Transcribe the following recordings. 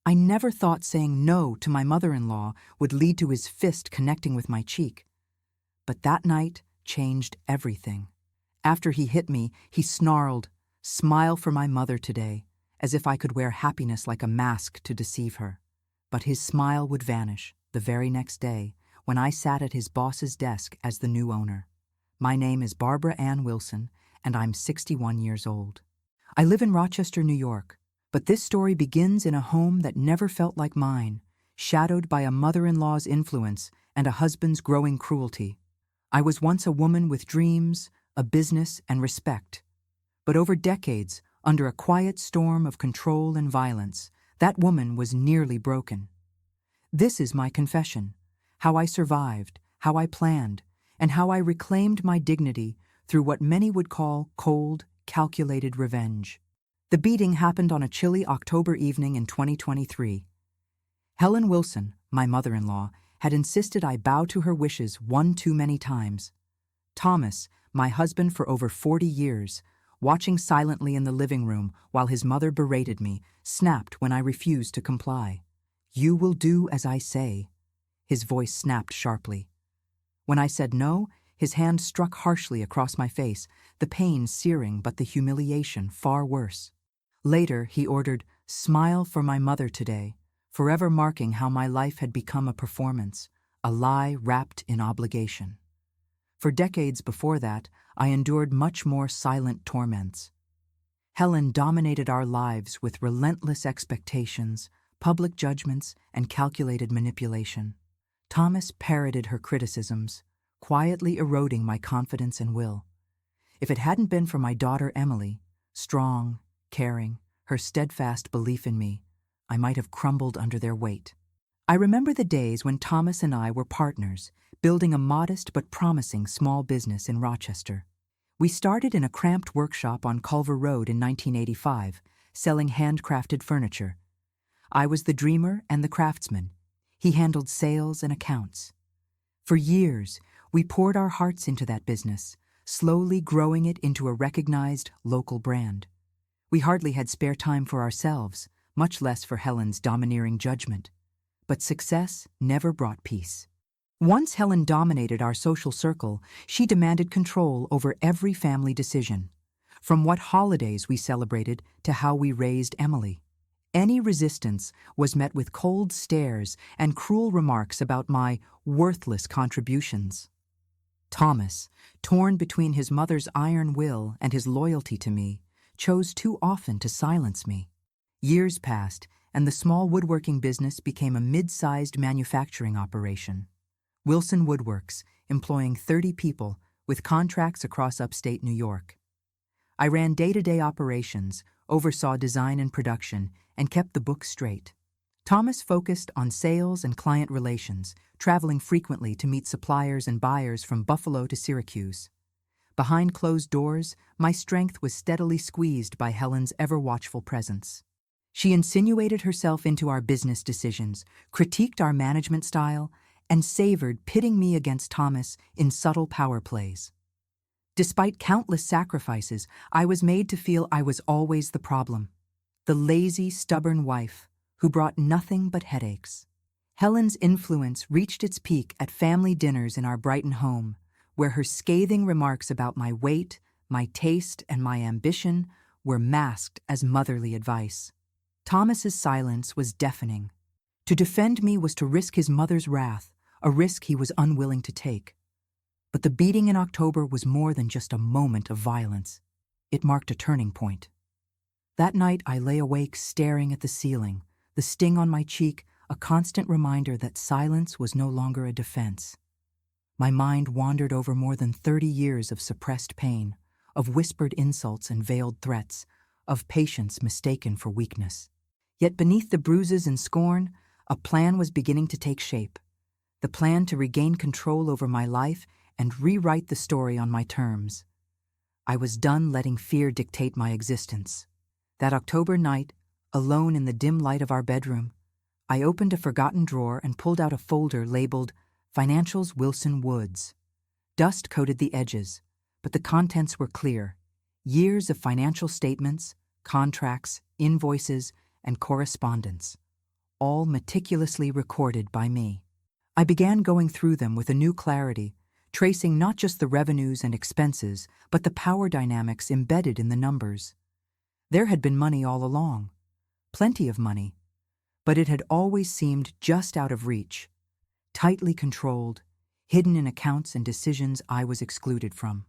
I never thought saying no to my mother-in-law would lead to his fist connecting with my cheek. But that night changed everything. After he hit me, he snarled, "Smile for my mother today," as if I could wear happiness like a mask to deceive her. But his smile would vanish the very next day when I sat at his boss's desk as the new owner. My name is Barbara Ann Wilson, and I'm 61 years old. I live in Rochester, New York, but this story begins in a home that never felt like mine, shadowed by a mother-in-law's influence and a husband's growing cruelty. I was once a woman with dreams, a business, and respect. But over decades, under a quiet storm of control and violence, that woman was nearly broken. This is my confession: how I survived, how I planned, and how I reclaimed my dignity through what many would call cold, calculated revenge. The beating happened on a chilly October evening in 2023. Helen Wilson, my mother-in-law, had insisted I bow to her wishes one too many times. Thomas, my husband for over 40 years, watching silently in the living room while his mother berated me, snapped when I refused to comply. "You will do as I say." His voice snapped sharply. When I said no, his hand struck harshly across my face, the pain searing but the humiliation far worse. Later, he ordered, "Smile for my mother today," forever marking how my life had become a performance, a lie wrapped in obligation. For decades before that, I endured much more silent torments. Helen dominated our lives with relentless expectations, public judgments, and calculated manipulation. Thomas parroted her criticisms, quietly eroding my confidence and will. If it hadn't been for my daughter Emily, strong, caring, her steadfast belief in me, I might have crumbled under their weight. I remember the days when Thomas and I were partners, building a modest but promising small business in Rochester. We started in a cramped workshop on Culver Road in 1985, selling handcrafted furniture. I was the dreamer and the craftsman. He handled sales and accounts. For years, we poured our hearts into that business, slowly growing it into a recognized local brand. We hardly had spare time for ourselves, much less for Helen's domineering judgment. But success never brought peace. Once Helen dominated our social circle, she demanded control over every family decision, from what holidays we celebrated to how we raised Emily. Any resistance was met with cold stares and cruel remarks about my worthless contributions. Thomas, torn between his mother's iron will and his loyalty to me, chose too often to silence me. Years passed, and the small woodworking business became a mid-sized manufacturing operation. Wilson Woodworks, employing 30 people, with contracts across upstate New York. I ran day-to-day operations, oversaw design and production, and kept the books straight. Thomas focused on sales and client relations, traveling frequently to meet suppliers and buyers from Buffalo to Syracuse. Behind closed doors, my strength was steadily squeezed by Helen's ever-watchful presence. She insinuated herself into our business decisions, critiqued our management style, and savored pitting me against Thomas in subtle power plays. Despite countless sacrifices, I was made to feel I was always the problem, the lazy, stubborn wife who brought nothing but headaches. Helen's influence reached its peak at family dinners in our Brighton home, where her scathing remarks about my weight, my taste, and my ambition were masked as motherly advice. Thomas's silence was deafening. To defend me was to risk his mother's wrath, a risk he was unwilling to take. But the beating in October was more than just a moment of violence. It marked a turning point. That night I lay awake staring at the ceiling, the sting on my cheek a constant reminder that silence was no longer a defense. My mind wandered over more than 30 years of suppressed pain, of whispered insults and veiled threats, of patience mistaken for weakness. Yet beneath the bruises and scorn, a plan was beginning to take shape. The plan to regain control over my life and rewrite the story on my terms. I was done letting fear dictate my existence. That October night, alone in the dim light of our bedroom, I opened a forgotten drawer and pulled out a folder labeled Financials Wilson Woods. Dust coated the edges, but the contents were clear. Years of financial statements, contracts, invoices, and correspondence, all meticulously recorded by me. I began going through them with a new clarity, tracing not just the revenues and expenses, but the power dynamics embedded in the numbers. There had been money all along, plenty of money, but it had always seemed just out of reach, tightly controlled, hidden in accounts and decisions I was excluded from.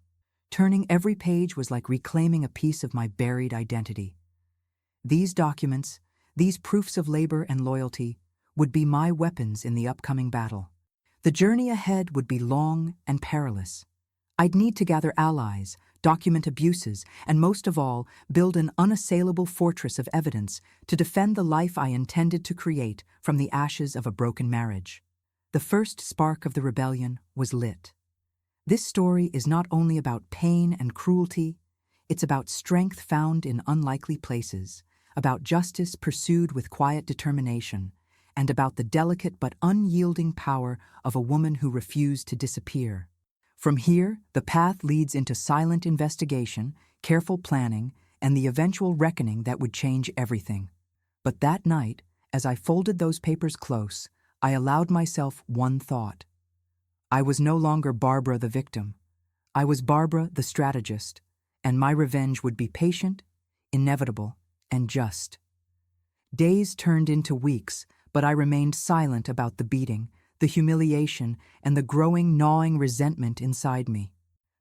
Turning every page was like reclaiming a piece of my buried identity. These documents, these proofs of labor and loyalty, would be my weapons in the upcoming battle. The journey ahead would be long and perilous. I'd need to gather allies, document abuses, and most of all, build an unassailable fortress of evidence to defend the life I intended to create from the ashes of a broken marriage. The first spark of the rebellion was lit. This story is not only about pain and cruelty, it's about strength found in unlikely places, about justice pursued with quiet determination, and about the delicate but unyielding power of a woman who refused to disappear. From here, the path leads into silent investigation, careful planning, and the eventual reckoning that would change everything. But that night, as I folded those papers close, I allowed myself one thought. I was no longer Barbara the victim. I was Barbara the strategist, and my revenge would be patient, inevitable, and just. Days turned into weeks, but I remained silent about the beating, the humiliation, and the growing, gnawing resentment inside me.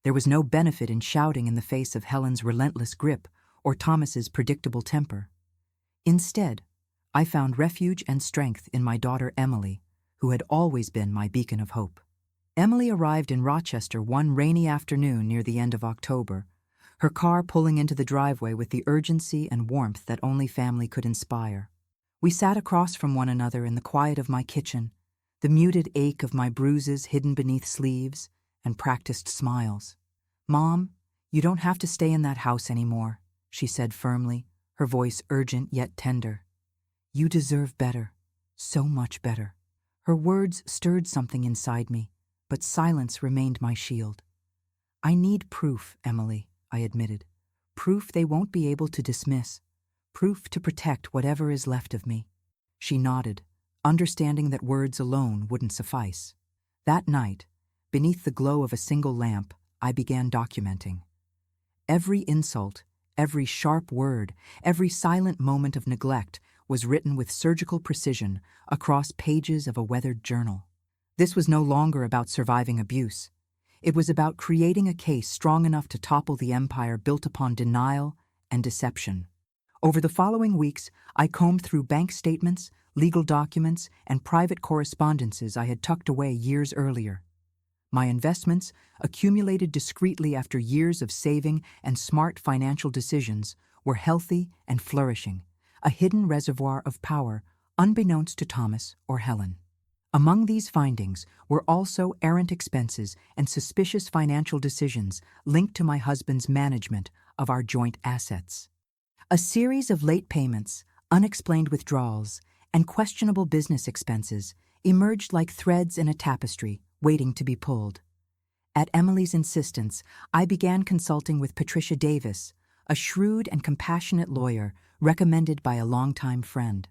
There was no benefit in shouting in the face of Helen's relentless grip or Thomas's predictable temper. Instead, I found refuge and strength in my daughter Emily, who had always been my beacon of hope. Emily arrived in Rochester one rainy afternoon near the end of October, her car pulling into the driveway with the urgency and warmth that only family could inspire. We sat across from one another in the quiet of my kitchen, the muted ache of my bruises hidden beneath sleeves and practiced smiles. "Mom, you don't have to stay in that house anymore," she said firmly, her voice urgent yet tender. "You deserve better, so much better." Her words stirred something inside me, but silence remained my shield. "I need proof, Emily," I admitted. "Proof they won't be able to dismiss. Proof to protect whatever is left of me." She nodded, understanding that words alone wouldn't suffice. That night, beneath the glow of a single lamp, I began documenting. Every insult, every sharp word, every silent moment of neglect was written with surgical precision across pages of a weathered journal. This was no longer about surviving abuse. It was about creating a case strong enough to topple the empire built upon denial and deception. Over the following weeks, I combed through bank statements, legal documents, and private correspondences I had tucked away years earlier. My investments, accumulated discreetly after years of saving and smart financial decisions, were healthy and flourishing, a hidden reservoir of power unbeknownst to Thomas or Helen. Among these findings were also errant expenses and suspicious financial decisions linked to my husband's management of our joint assets. A series of late payments, unexplained withdrawals, and questionable business expenses emerged like threads in a tapestry waiting to be pulled. At Emily's insistence, I began consulting with Patricia Davis, a shrewd and compassionate lawyer recommended by a longtime friend.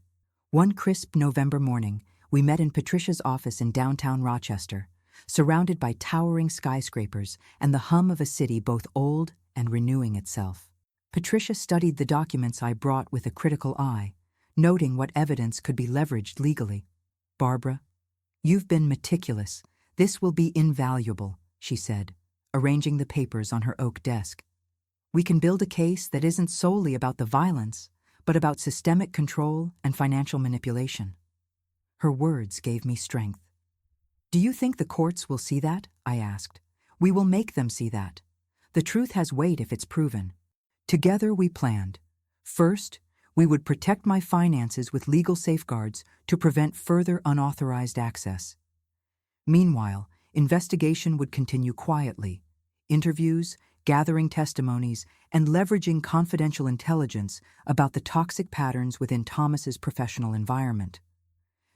One crisp November morning, we met in Patricia's office in downtown Rochester, surrounded by towering skyscrapers and the hum of a city both old and renewing itself. Patricia studied the documents I brought with a critical eye, noting what evidence could be leveraged legally. "Barbara, you've been meticulous. This will be invaluable," she said, arranging the papers on her oak desk. "We can build a case that isn't solely about the violence, but about systemic control and financial manipulation." Her words gave me strength. "Do you think the courts will see that?" I asked. "We will make them see that. The truth has weight if it's proven." Together we planned. First, we would protect my finances with legal safeguards to prevent further unauthorized access. Meanwhile, investigation would continue quietly. Interviews, gathering testimonies, and leveraging confidential intelligence about the toxic patterns within Thomas's professional environment.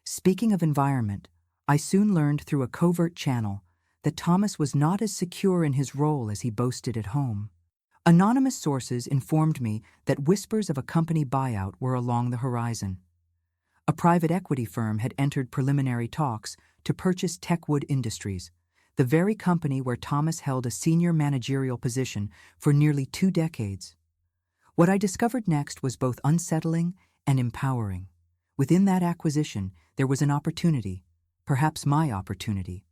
Speaking of environment, I soon learned through a covert channel that Thomas was not as secure in his role as he boasted at home. Anonymous sources informed me that whispers of a company buyout were along the horizon. A private equity firm had entered preliminary talks to purchase Techwood Industries, the very company where Thomas held a senior managerial position for nearly 2 decades. What I discovered next was both unsettling and empowering. Within that acquisition, there was an opportunity, perhaps my opportunity,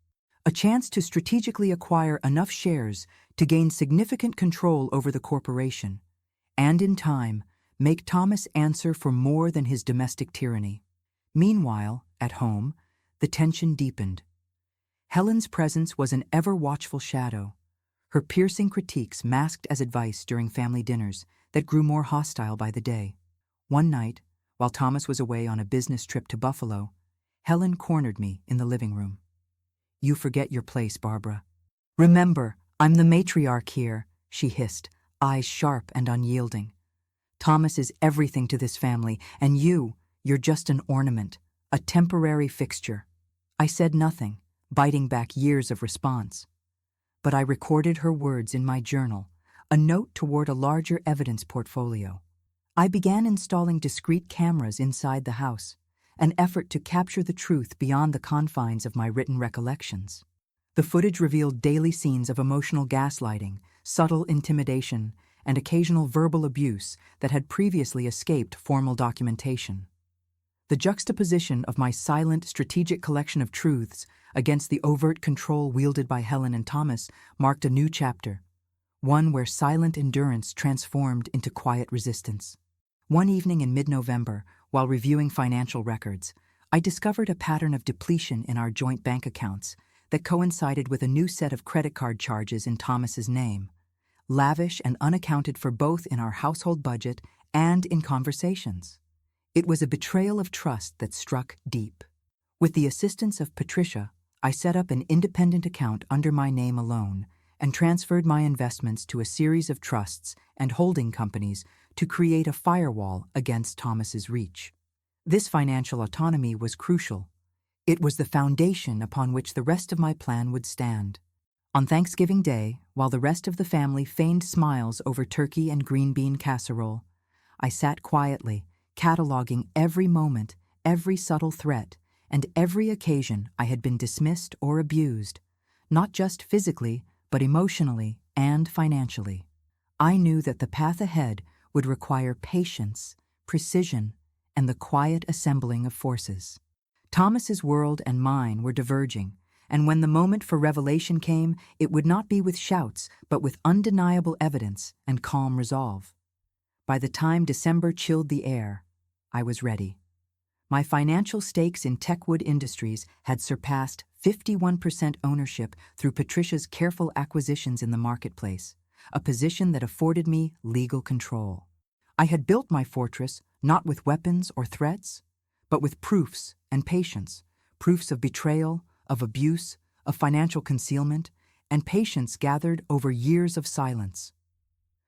a chance to strategically acquire enough shares to gain significant control over the corporation, and in time, make Thomas answer for more than his domestic tyranny. Meanwhile, at home, the tension deepened. Helen's presence was an ever-watchful shadow, her piercing critiques masked as advice during family dinners that grew more hostile by the day. One night, while Thomas was away on a business trip to Buffalo, Helen cornered me in the living room. "You forget your place, Barbara. Remember, I'm the matriarch here," she hissed, eyes sharp and unyielding. "Thomas is everything to this family, and you're just an ornament, a temporary fixture." I said nothing, biting back years of response. But I recorded her words in my journal, a note toward a larger evidence portfolio. I began installing discrete cameras inside the house, an effort to capture the truth beyond the confines of my written recollections. The footage revealed daily scenes of emotional gaslighting, subtle intimidation, and occasional verbal abuse that had previously escaped formal documentation. The juxtaposition of my silent, strategic collection of truths against the overt control wielded by Helen and Thomas marked a new chapter, one where silent endurance transformed into quiet resistance. One evening in mid-November, while reviewing financial records, I discovered a pattern of depletion in our joint bank accounts that coincided with a new set of credit card charges in Thomas's name, lavish and unaccounted for both in our household budget and in conversations. It was a betrayal of trust that struck deep. With the assistance of Patricia, I set up an independent account under my name alone and transferred my investments to a series of trusts and holding companies to create a firewall against Thomas's reach. This financial autonomy was crucial. It was the foundation upon which the rest of my plan would stand. On Thanksgiving Day, while the rest of the family feigned smiles over turkey and green bean casserole, I sat quietly, cataloging every moment, every subtle threat, and every occasion I had been dismissed or abused, not just physically, but emotionally and financially. I knew that the path ahead would require patience, precision, and the quiet assembling of forces. Thomas's world and mine were diverging, and when the moment for revelation came, it would not be with shouts, but with undeniable evidence and calm resolve. By the time December chilled the air, I was ready. My financial stakes in Techwood Industries had surpassed 51% ownership through Patricia's careful acquisitions in the marketplace, a position that afforded me legal control. I had built my fortress not with weapons or threats, but with proofs and patience, proofs of betrayal, of abuse, of financial concealment, and patience gathered over years of silence.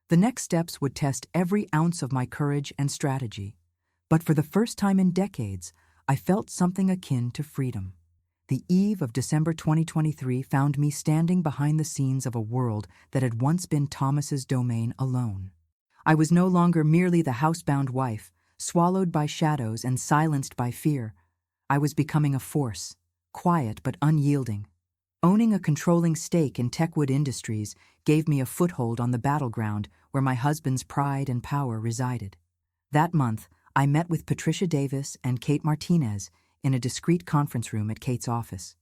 The next steps would test every ounce of my courage and strategy, but for the first time in decades, I felt something akin to freedom. The eve of December 2023 found me standing behind the scenes of a world that had once been Thomas's domain alone. I was no longer merely the housebound wife, swallowed by shadows and silenced by fear. I was becoming a force, quiet but unyielding. Owning a controlling stake in Techwood Industries gave me a foothold on the battleground where my husband's pride and power resided. That month, I met with Patricia Davis and Kate Martinez in a discreet conference room at Kate's office.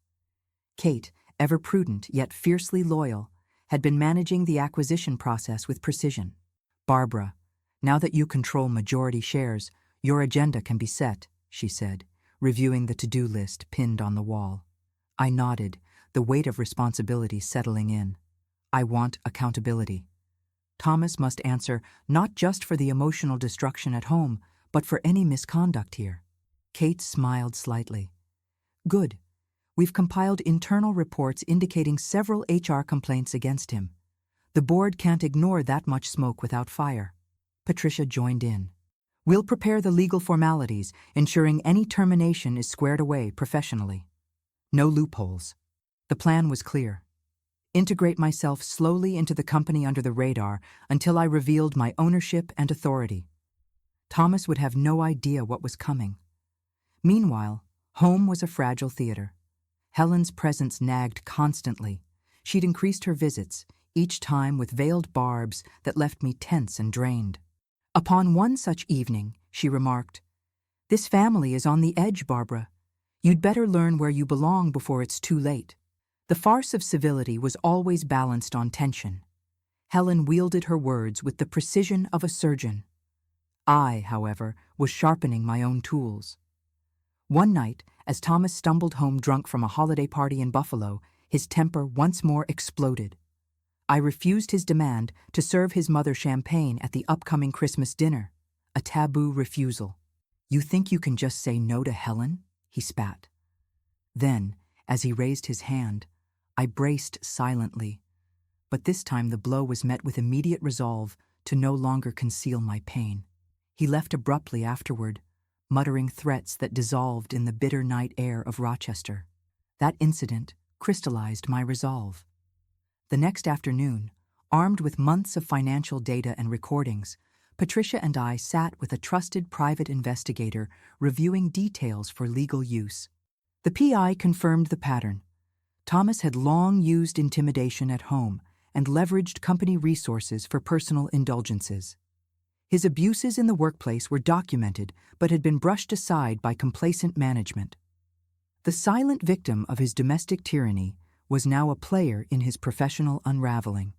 Kate, ever prudent yet fiercely loyal, had been managing the acquisition process with precision. "Barbara, now that you control majority shares, your agenda can be set," she said, reviewing the to-do list pinned on the wall. I nodded, the weight of responsibility settling in. "I want accountability. Thomas must answer not just for the emotional destruction at home, but for any misconduct here." Kate smiled slightly. "Good. We've compiled internal reports indicating several HR complaints against him. The board can't ignore that much smoke without fire." Patricia joined in. "We'll prepare the legal formalities, ensuring any termination is squared away professionally. No loopholes." The plan was clear. Integrate myself slowly into the company under the radar until I revealed my ownership and authority. Thomas would have no idea what was coming. Meanwhile, home was a fragile theater. Helen's presence nagged constantly. She'd increased her visits, each time with veiled barbs that left me tense and drained. Upon one such evening, she remarked, "This family is on the edge, Barbara. You'd better learn where you belong before it's too late." The farce of civility was always balanced on tension. Helen wielded her words with the precision of a surgeon. I, however, was sharpening my own tools. One night, as Thomas stumbled home drunk from a holiday party in Buffalo, his temper once more exploded. I refused his demand to serve his mother champagne at the upcoming Christmas dinner, a taboo refusal. "You think you can just say no to Helen?" he spat. Then, as he raised his hand, I braced silently. But this time the blow was met with immediate resolve to no longer conceal my pain. He left abruptly afterward, muttering threats that dissolved in the bitter night air of Rochester. That incident crystallized my resolve. The next afternoon, armed with months of financial data and recordings, Patricia and I sat with a trusted private investigator reviewing details for legal use. The PI confirmed the pattern. Thomas had long used intimidation at home and leveraged company resources for personal indulgences. His abuses in the workplace were documented but had been brushed aside by complacent management. The silent victim of his domestic tyranny was now a player in his professional unraveling.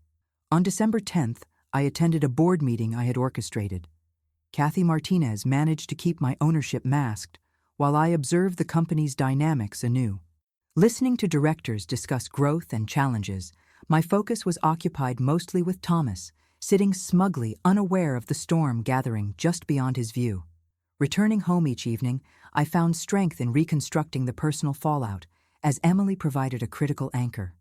On December 10th, I attended a board meeting I had orchestrated. Kathy Martinez managed to keep my ownership masked while I observed the company's dynamics anew. Listening to directors discuss growth and challenges, my focus was occupied mostly with Thomas, sitting smugly unaware of the storm gathering just beyond his view. Returning home each evening, I found strength in reconstructing the personal fallout, as Emily provided a critical anchor.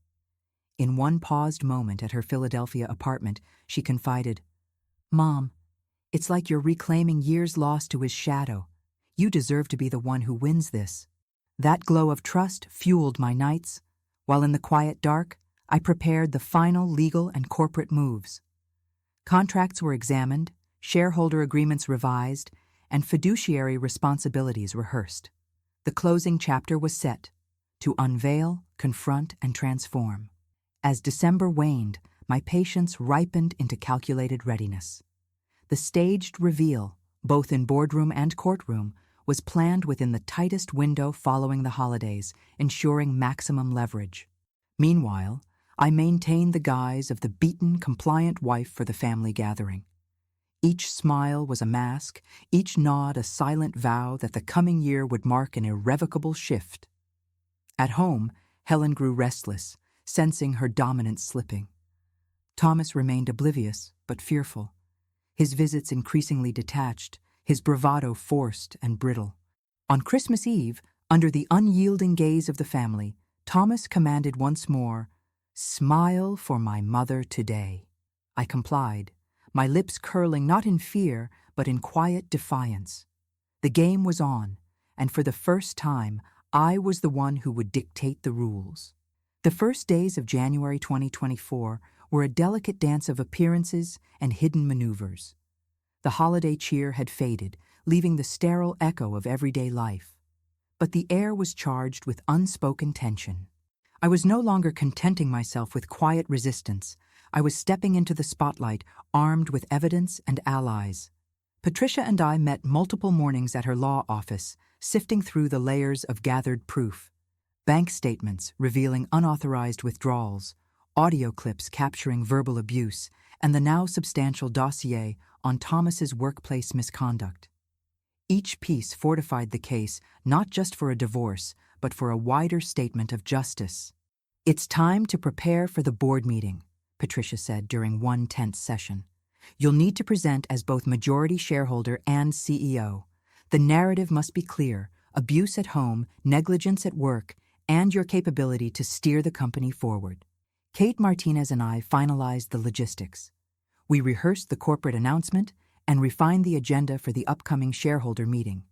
In one paused moment at her Philadelphia apartment, she confided, "Mom, it's like you're reclaiming years lost to his shadow. You deserve to be the one who wins this." That glow of trust fueled my nights, while in the quiet dark, I prepared the final legal and corporate moves. Contracts were examined, shareholder agreements revised, and fiduciary responsibilities rehearsed. The closing chapter was set, to unveil, confront, and transform. As December waned, my patience ripened into calculated readiness. The staged reveal, both in boardroom and courtroom, was planned within the tightest window following the holidays, ensuring maximum leverage. Meanwhile, I maintained the guise of the beaten, compliant wife for the family gathering. Each smile was a mask, each nod a silent vow that the coming year would mark an irrevocable shift. At home, Helen grew restless, sensing her dominance slipping. Thomas remained oblivious, but fearful. His visits increasingly detached, his bravado forced and brittle. On Christmas Eve, under the unyielding gaze of the family, Thomas commanded once more, "Smile for my mother today." I complied, my lips curling not in fear, but in quiet defiance. The game was on, and for the first time, I was the one who would dictate the rules. The first days of January 2024 were a delicate dance of appearances and hidden maneuvers. The holiday cheer had faded, leaving the sterile echo of everyday life. But the air was charged with unspoken tension. I was no longer contenting myself with quiet resistance. I was stepping into the spotlight, armed with evidence and allies. Patricia and I met multiple mornings at her law office, sifting through the layers of gathered proof. Bank statements revealing unauthorized withdrawals, audio clips capturing verbal abuse, and the now substantial dossier on Thomas's workplace misconduct. Each piece fortified the case not just for a divorce, but for a wider statement of justice. "It's time to prepare for the board meeting," Patricia said during one tense session. "You'll need to present as both majority shareholder and CEO. The narrative must be clear: abuse at home, negligence at work, and your capability to steer the company forward." Kate Martinez and I finalized the logistics. We rehearsed the corporate announcement and refined the agenda for the upcoming shareholder meeting.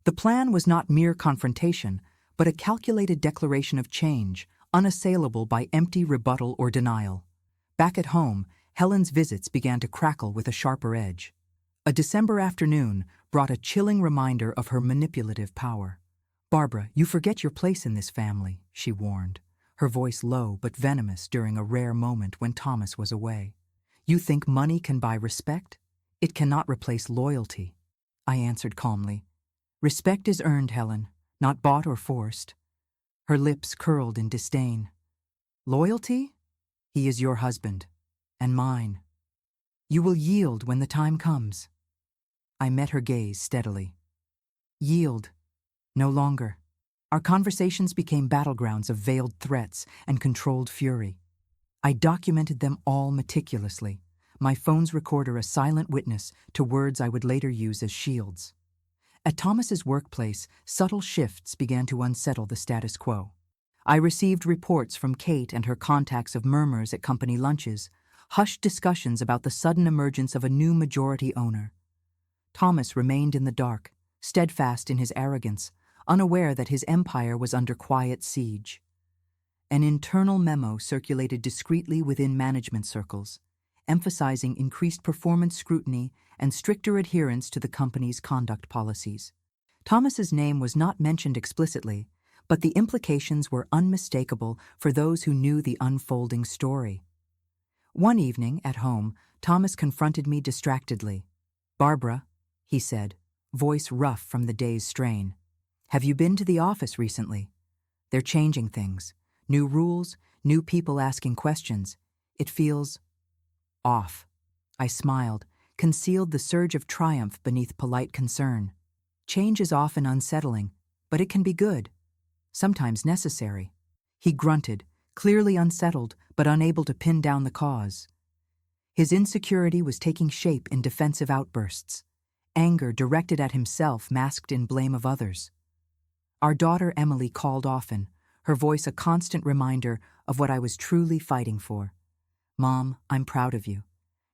The plan was not mere confrontation, but a calculated declaration of change, unassailable by empty rebuttal or denial. Back at home, Helen's visits began to crackle with a sharper edge. A December afternoon brought a chilling reminder of her manipulative power. "Barbara, you forget your place in this family," she warned, her voice low but venomous during a rare moment when Thomas was away. "You think money can buy respect? It cannot replace loyalty." I answered calmly. "Respect is earned, Helen, not bought or forced." Her lips curled in disdain. "Loyalty? He is your husband, and mine. You will yield when the time comes." I met her gaze steadily. Yield. No longer. Our conversations became battlegrounds of veiled threats and controlled fury. I documented them all meticulously, my phone's recorder a silent witness to words I would later use as shields. At Thomas's workplace, subtle shifts began to unsettle the status quo. I received reports from Kate and her contacts of murmurs at company lunches, hushed discussions about the sudden emergence of a new majority owner. Thomas remained in the dark, steadfast in his arrogance, unaware that his empire was under quiet siege. An internal memo circulated discreetly within management circles, emphasizing increased performance scrutiny and stricter adherence to the company's conduct policies. Thomas's name was not mentioned explicitly, but the implications were unmistakable for those who knew the unfolding story. One evening, at home, Thomas confronted me distractedly. "Barbara," he said, voice rough from the day's strain, "have you been to the office recently? They're changing things. New rules, new people asking questions. It feels off." I smiled, concealed the surge of triumph beneath polite concern. Change is often unsettling, but it can be good, sometimes necessary. He grunted, clearly unsettled but unable to pin down the cause. His insecurity was taking shape in defensive outbursts, anger directed at himself masked in blame of others. Our daughter Emily called often, her voice a constant reminder of what I was truly fighting for. "Mom, I'm proud of you.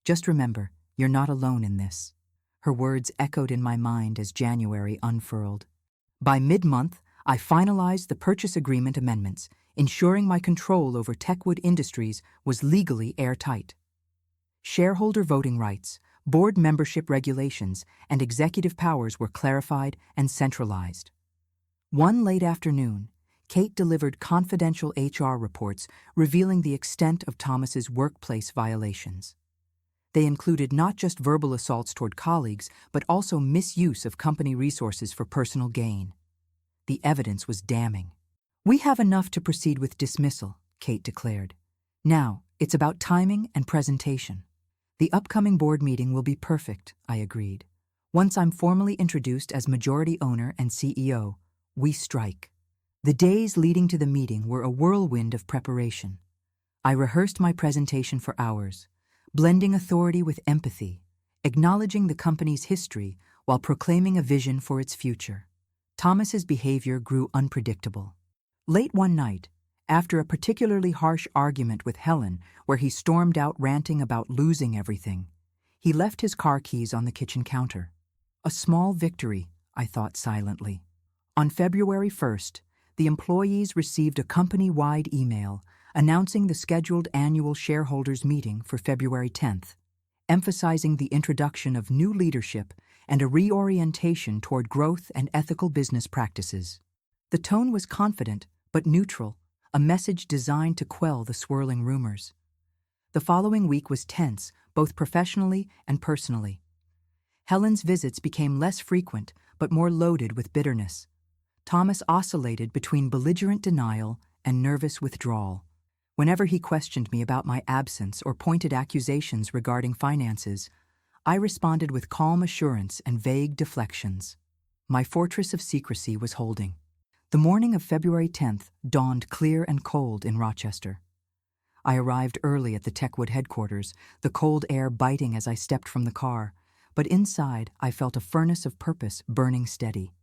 Just remember, you're not alone in this." Her words echoed in my mind as January unfurled. By mid-month, I finalized the purchase agreement amendments, ensuring my control over Techwood Industries was legally airtight. Shareholder voting rights, board membership regulations, and executive powers were clarified and centralized. One late afternoon, Kate delivered confidential HR reports revealing the extent of Thomas's workplace violations. They included not just verbal assaults toward colleagues, but also misuse of company resources for personal gain. The evidence was damning. "We have enough to proceed with dismissal," Kate declared. "Now, it's about timing and presentation." "The upcoming board meeting will be perfect," I agreed. "Once I'm formally introduced as majority owner and CEO, we strike." The days leading to the meeting were a whirlwind of preparation. I rehearsed my presentation for hours, blending authority with empathy, acknowledging the company's history while proclaiming a vision for its future. Thomas's behavior grew unpredictable. Late one night, after a particularly harsh argument with Helen where he stormed out ranting about losing everything, he left his car keys on the kitchen counter. A small victory, I thought silently. On February 1st, the employees received a company-wide email announcing the scheduled annual shareholders meeting for February 10th, emphasizing the introduction of new leadership and a reorientation toward growth and ethical business practices. The tone was confident but neutral, a message designed to quell the swirling rumors. The following week was tense, both professionally and personally. Helen's visits became less frequent but more loaded with bitterness. Thomas oscillated between belligerent denial and nervous withdrawal. Whenever he questioned me about my absence or pointed accusations regarding finances, I responded with calm assurance and vague deflections. My fortress of secrecy was holding. The morning of February 10th dawned clear and cold in Rochester. I arrived early at the Techwood headquarters, the cold air biting as I stepped from the car, but inside I felt a furnace of purpose burning steady.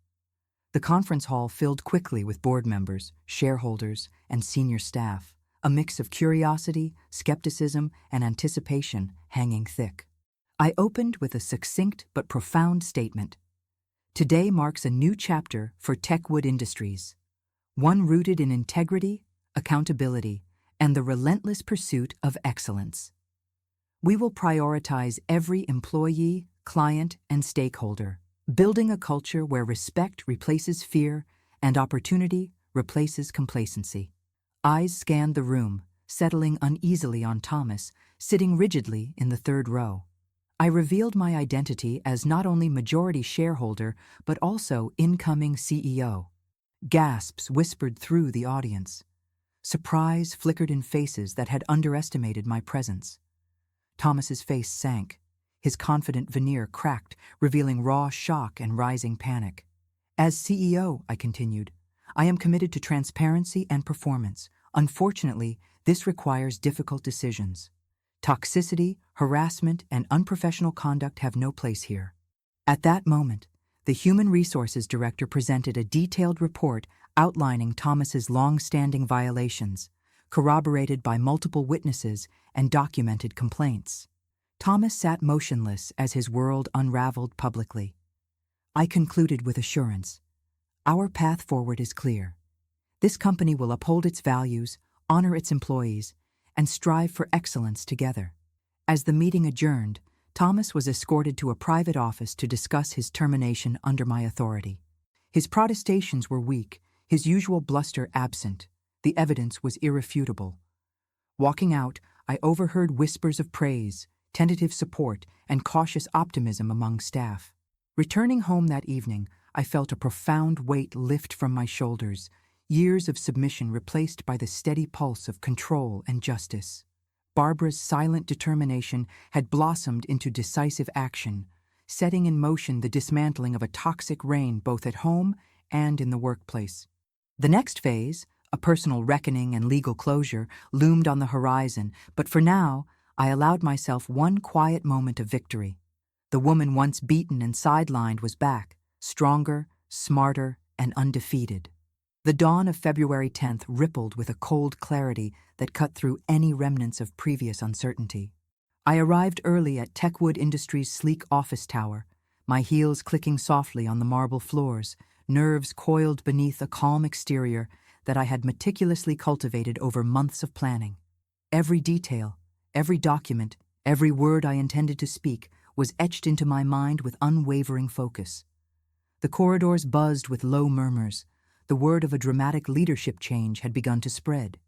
The conference hall filled quickly with board members, shareholders, and senior staff, a mix of curiosity, skepticism, and anticipation hanging thick. I opened with a succinct but profound statement. Today marks a new chapter for Techwood Industries, one rooted in integrity, accountability, and the relentless pursuit of excellence. We will prioritize every employee, client, and stakeholder, building a culture where respect replaces fear and opportunity replaces complacency. Eyes scanned the room, settling uneasily on Thomas, sitting rigidly in the third row. I revealed my identity as not only majority shareholder, but also incoming CEO. Gasps whispered through the audience. Surprise flickered in faces that had underestimated my presence. Thomas's face sank. His confident veneer cracked, revealing raw shock and rising panic. As CEO, I continued, I am committed to transparency and performance. Unfortunately, this requires difficult decisions. Toxicity, harassment, and unprofessional conduct have no place here. At that moment, the Human Resources Director presented a detailed report outlining Thomas's long-standing violations, corroborated by multiple witnesses and documented complaints. Thomas sat motionless as his world unraveled publicly. I concluded with assurance. Our path forward is clear. This company will uphold its values, honor its employees, and strive for excellence together. As the meeting adjourned, Thomas was escorted to a private office to discuss his termination under my authority. His protestations were weak, his usual bluster absent. The evidence was irrefutable. Walking out, I overheard whispers of praise, tentative support, and cautious optimism among staff. Returning home that evening, I felt a profound weight lift from my shoulders, years of submission replaced by the steady pulse of control and justice. Barbara's silent determination had blossomed into decisive action, setting in motion the dismantling of a toxic reign both at home and in the workplace. The next phase, a personal reckoning and legal closure, loomed on the horizon, but for now, I allowed myself one quiet moment of victory. The woman once beaten and sidelined was back, stronger, smarter, and undefeated. The dawn of February 10th rippled with a cold clarity that cut through any remnants of previous uncertainty. I arrived early at Techwood Industries' sleek office tower, my heels clicking softly on the marble floors, nerves coiled beneath a calm exterior that I had meticulously cultivated over months of planning. Every detail, every document, every word I intended to speak was etched into my mind with unwavering focus. The corridors buzzed with low murmurs. The word of a dramatic leadership change had begun to spread.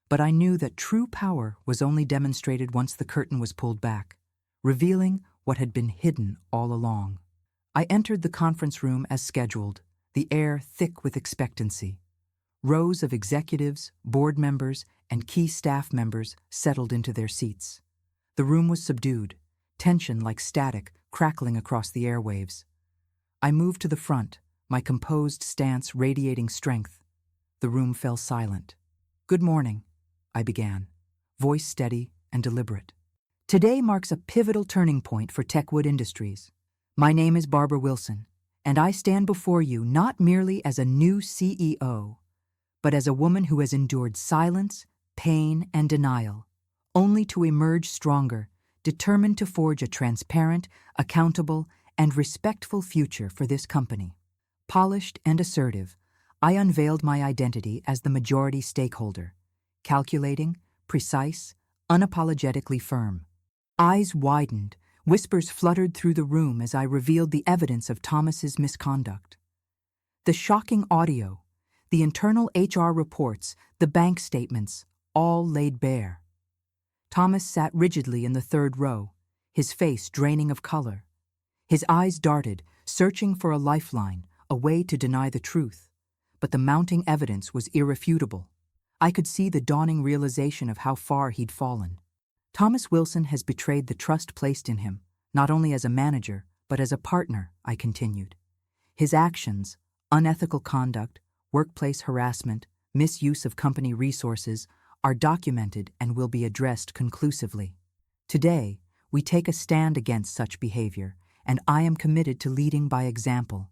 But I knew that true power was only demonstrated once the curtain was pulled back, revealing what had been hidden all along. I entered the conference room as scheduled, the air thick with expectancy. Rows of executives, board members, and key staff members settled into their seats. The room was subdued, tension like static crackling across the airwaves. I moved to the front, my composed stance radiating strength. The room fell silent. "Good morning," I began, voice steady and deliberate. "Today marks a pivotal turning point for Techwood Industries. My name is Barbara Wilson, and I stand before you not merely as a new CEO, but as a woman who has endured silence, pain, and denial, only to emerge stronger, determined to forge a transparent, accountable, and respectful future for this company." Polished and assertive, I unveiled my identity as the majority stakeholder, calculating, precise, unapologetically firm. Eyes widened, whispers fluttered through the room as I revealed the evidence of Thomas's misconduct. The shocking audio, the internal HR reports, the bank statements, all laid bare. Thomas sat rigidly in the third row, his face draining of color. His eyes darted, searching for a lifeline, a way to deny the truth. But the mounting evidence was irrefutable. I could see the dawning realization of how far he'd fallen. Thomas Wilson has betrayed the trust placed in him, not only as a manager, but as a partner, I continued. His actions, unethical conduct, workplace harassment, misuse of company resources, are documented and will be addressed conclusively. Today, we take a stand against such behavior, and I am committed to leading by example.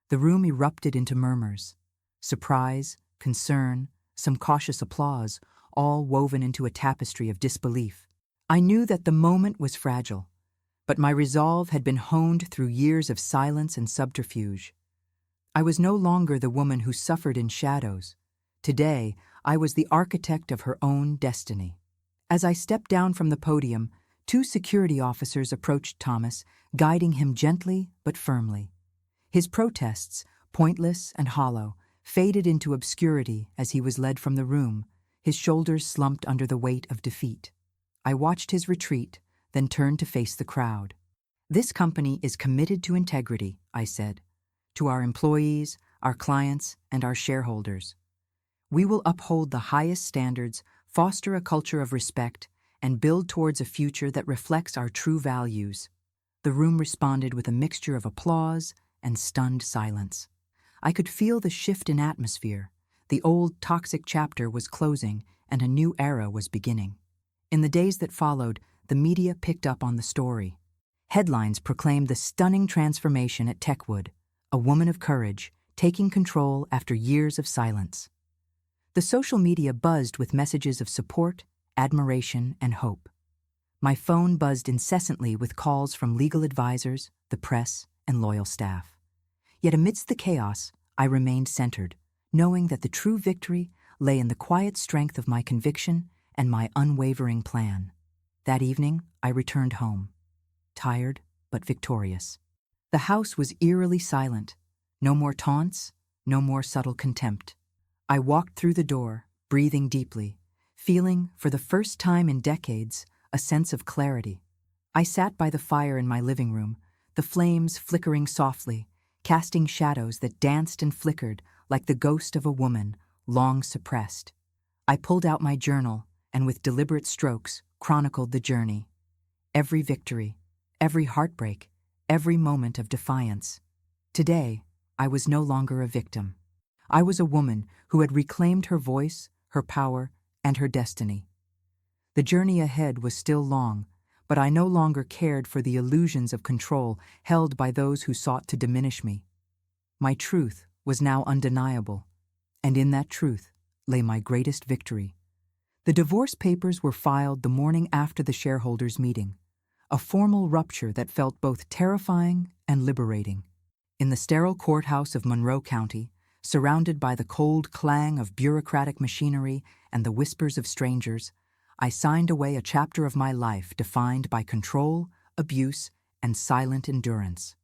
The room erupted into murmurs. Surprise, concern, some cautious applause, all woven into a tapestry of disbelief. I knew that the moment was fragile, but my resolve had been honed through years of silence and subterfuge. I was no longer the woman who suffered in shadows. Today, I was the architect of her own destiny. As I stepped down from the podium, 2 security officers approached Thomas, guiding him gently but firmly. His protests, pointless and hollow, faded into obscurity as he was led from the room, his shoulders slumped under the weight of defeat. I watched his retreat, then turned to face the crowd. "This company is committed to integrity," I said, "to our employees, our clients, and our shareholders. We will uphold the highest standards, foster a culture of respect, and build towards a future that reflects our true values." The room responded with a mixture of applause and stunned silence. I could feel the shift in atmosphere. The old toxic chapter was closing and a new era was beginning. In the days that followed, the media picked up on the story. Headlines proclaimed the stunning transformation at Techwood, a woman of courage, taking control after years of silence. The social media buzzed with messages of support, admiration, and hope. My phone buzzed incessantly with calls from legal advisors, the press, and loyal staff. Yet amidst the chaos, I remained centered, knowing that the true victory lay in the quiet strength of my conviction and my unwavering plan. That evening, I returned home, tired but victorious. The house was eerily silent. No more taunts, no more subtle contempt. I walked through the door, breathing deeply, feeling, for the first time in decades, a sense of clarity. I sat by the fire in my living room, the flames flickering softly, casting shadows that danced and flickered like the ghost of a woman long suppressed. I pulled out my journal and with deliberate strokes chronicled the journey. Every victory, every heartbreak, every moment of defiance. Today, I was no longer a victim. I was a woman who had reclaimed her voice, her power, and her destiny. The journey ahead was still long, but I no longer cared for the illusions of control held by those who sought to diminish me. My truth was now undeniable, and in that truth lay my greatest victory. The divorce papers were filed the morning after the shareholders' meeting, a formal rupture that felt both terrifying and liberating. In the sterile courthouse of Monroe County, surrounded by the cold clang of bureaucratic machinery and the whispers of strangers, I signed away a chapter of my life defined by control, abuse, and silent endurance.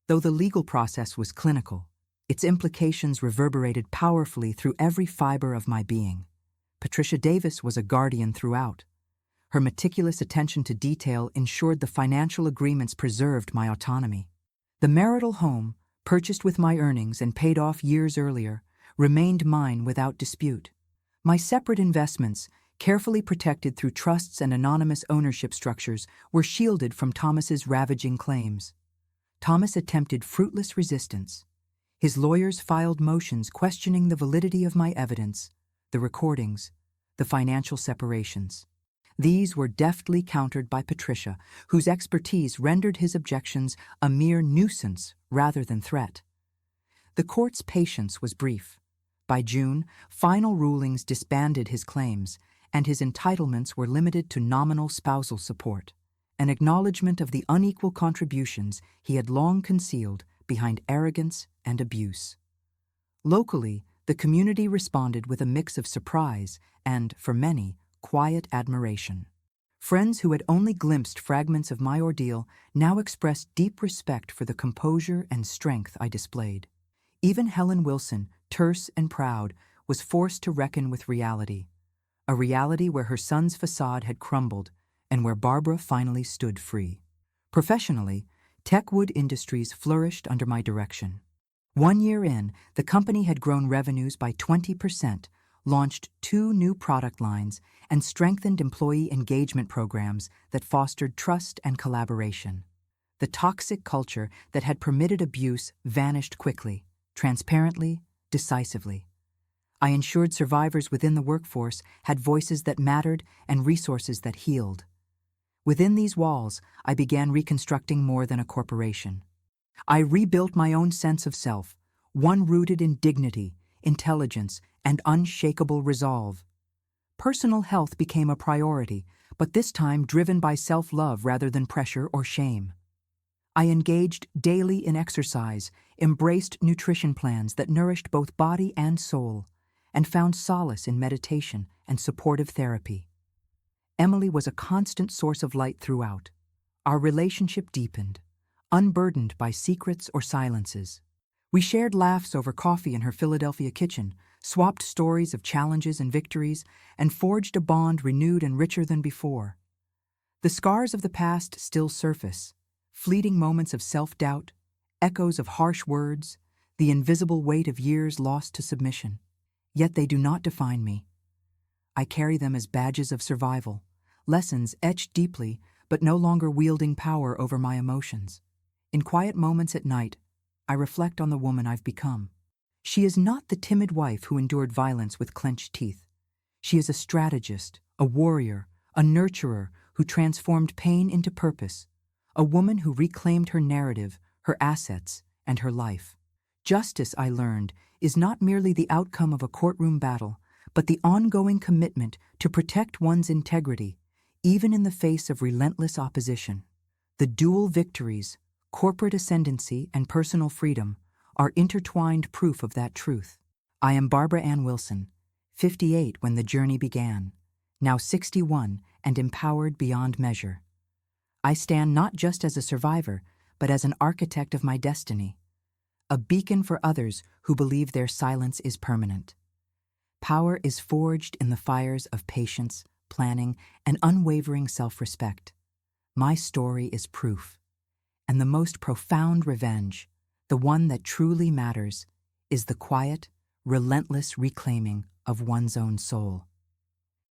Though the legal process was clinical, its implications reverberated powerfully through every fiber of my being. Patricia Davis was a guardian throughout. Her meticulous attention to detail ensured the financial agreements preserved my autonomy. The marital home, purchased with my earnings and paid off years earlier, remained mine without dispute. My separate investments, carefully protected through trusts and anonymous ownership structures, were shielded from Thomas's ravaging claims. Thomas attempted fruitless resistance. His lawyers filed motions questioning the validity of my evidence, the recordings, the financial separations. These were deftly countered by Patricia, whose expertise rendered his objections a mere nuisance rather than threat. The court's patience was brief. By June, final rulings disbanded his claims, and his entitlements were limited to nominal spousal support, an acknowledgement of the unequal contributions he had long concealed behind arrogance and abuse. Locally, the community responded with a mix of surprise and, for many, quiet admiration. Friends who had only glimpsed fragments of my ordeal now expressed deep respect for the composure and strength I displayed. Even Helen Wilson, terse and proud, was forced to reckon with reality, a reality where her son's facade had crumbled and where Barbara finally stood free. Professionally, Techwood Industries flourished under my direction. 1 year in, the company had grown revenues by 20%, launched 2 new product lines, and strengthened employee engagement programs that fostered trust and collaboration. The toxic culture that had permitted abuse vanished quickly, transparently, decisively. I ensured survivors within the workforce had voices that mattered and resources that healed. Within these walls, I began reconstructing more than a corporation. I rebuilt my own sense of self, one rooted in dignity, intelligence, and unshakable resolve. Personal health became a priority, but this time driven by self-love rather than pressure or shame. I engaged daily in exercise, embraced nutrition plans that nourished both body and soul, and found solace in meditation and supportive therapy. Emily was a constant source of light throughout. Our relationship deepened, unburdened by secrets or silences. We shared laughs over coffee in her Philadelphia kitchen, swapped stories of challenges and victories, and forged a bond renewed and richer than before. The scars of the past still surface, fleeting moments of self-doubt, echoes of harsh words, the invisible weight of years lost to submission. Yet they do not define me. I carry them as badges of survival, lessons etched deeply but no longer wielding power over my emotions. In quiet moments at night, I reflect on the woman I've become. She is not the timid wife who endured violence with clenched teeth. She is a strategist, a warrior, a nurturer who transformed pain into purpose, a woman who reclaimed her narrative, her assets, and her life. Justice, I learned, is not merely the outcome of a courtroom battle, but the ongoing commitment to protect one's integrity, even in the face of relentless opposition. The dual victories, corporate ascendancy and personal freedom, are intertwined proof of that truth. I am Barbara Ann Wilson, 58 when the journey began, now 61 and empowered beyond measure. I stand not just as a survivor, but as an architect of my destiny, a beacon for others who believe their silence is permanent. Power is forged in the fires of patience, planning, and unwavering self-respect. My story is proof. And the most profound revenge, the one that truly matters, is the quiet, relentless reclaiming of one's own soul.